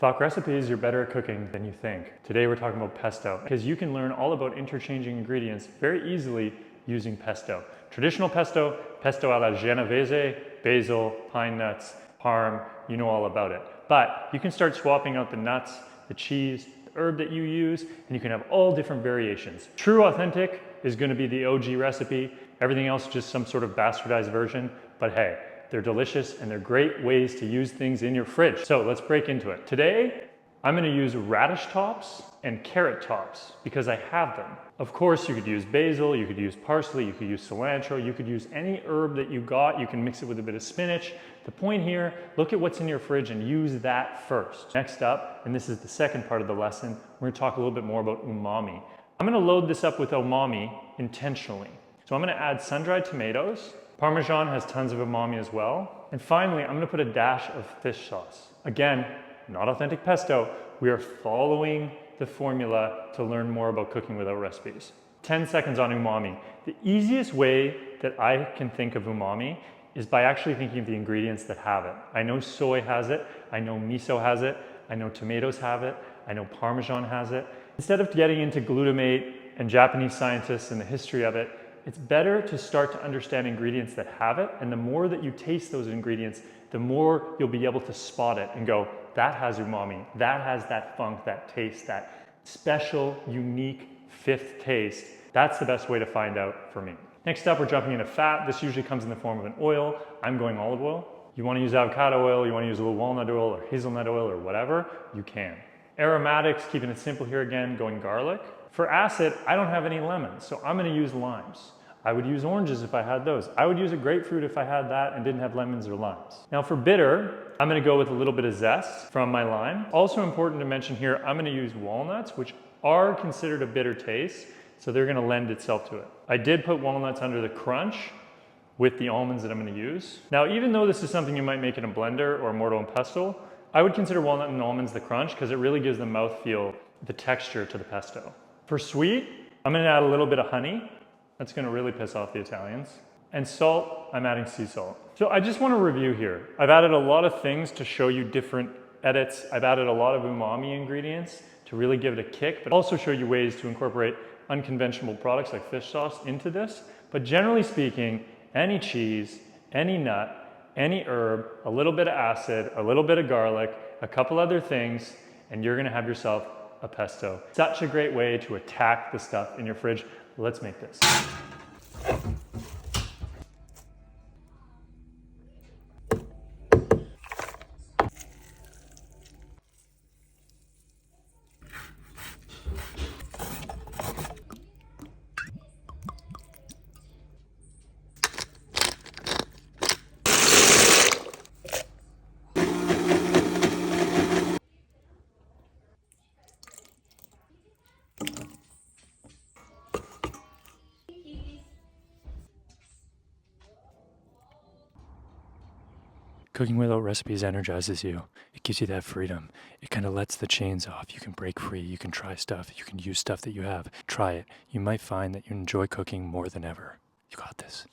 Talk recipes, you're better at cooking than you think. Today we're talking about pesto, because you can learn all about interchanging ingredients very easily using pesto. Traditional pesto, pesto alla genovese, basil, pine nuts, parm, you know all about it. But you can start swapping out the nuts, the cheese, the herb that you use, and you can have all different variations. True authentic is going to be the OG recipe. Everything else is just some sort of bastardized version, but hey, they're delicious and they're great ways to use things in your fridge. So let's break into it. Today, I'm going to use radish tops and carrot tops because I have them. Of course, you could use basil, you could use parsley, you could use cilantro, you could use any herb that you got. You can mix it with a bit of spinach. The point here, look at what's in your fridge and use that first. Next up, and this is the second part of the lesson, we're going to talk a little bit more about umami. I'm going to load this up with umami intentionally. So I'm going to add sun-dried tomatoes. Parmesan has tons of umami as well. And finally, I'm going to put a dash of fish sauce. Again, not authentic pesto. We are following the formula to learn more about cooking without recipes. 10 seconds on umami. The easiest way that I can think of umami is by actually thinking of the ingredients that have it. I know soy has it. I know miso has it. I know tomatoes have it. I know Parmesan has it. Instead of getting into glutamate and Japanese scientists and the history of it, it's better to start to understand ingredients that have it, and the more that you taste those ingredients, the more you'll be able to spot it and go, that has umami, that has that funk, that taste, that special, unique fifth taste. That's the best way to find out for me. Next up, we're jumping into fat. This usually comes in the form of an oil. I'm going olive oil. You want to use avocado oil, you want to use a little walnut oil or hazelnut oil or whatever, you can. Aromatics, keeping it simple here again, going garlic. For acid, I don't have any lemons, so I'm going to use limes. I would use oranges if I had those. I would use a grapefruit if I had that and didn't have lemons or limes. Now for bitter, I'm going to go with a little bit of zest from my lime. Also important to mention here, I'm going to use walnuts, which are considered a bitter taste, so they're going to lend itself to it. I did put walnuts under the crunch with the almonds that I'm going to use. Now even though this is something you might make in a blender or morto and pestle, I would consider walnut and almonds the crunch because it really gives the mouthfeel, the texture to the pesto. For sweet, I'm going to add a little bit of honey. That's going to really piss off the Italians. And salt, I'm adding sea salt. So I just want to review here. I've added a lot of things to show you different edits. I've added a lot of umami ingredients to really give it a kick, but also show you ways to incorporate unconventional products like fish sauce into this. But generally speaking, any cheese, any nut, any herb, a little bit of acid, a little bit of garlic, a couple other things, and you're going to have yourself a pesto. Such a great way to attack the stuff in your fridge. Let's make this. Cooking without recipes energizes you. It gives you that freedom. It kind of lets the chains off. You can break free. You can try stuff. You can use stuff that you have. Try it. You might find that you enjoy cooking more than ever. You got this.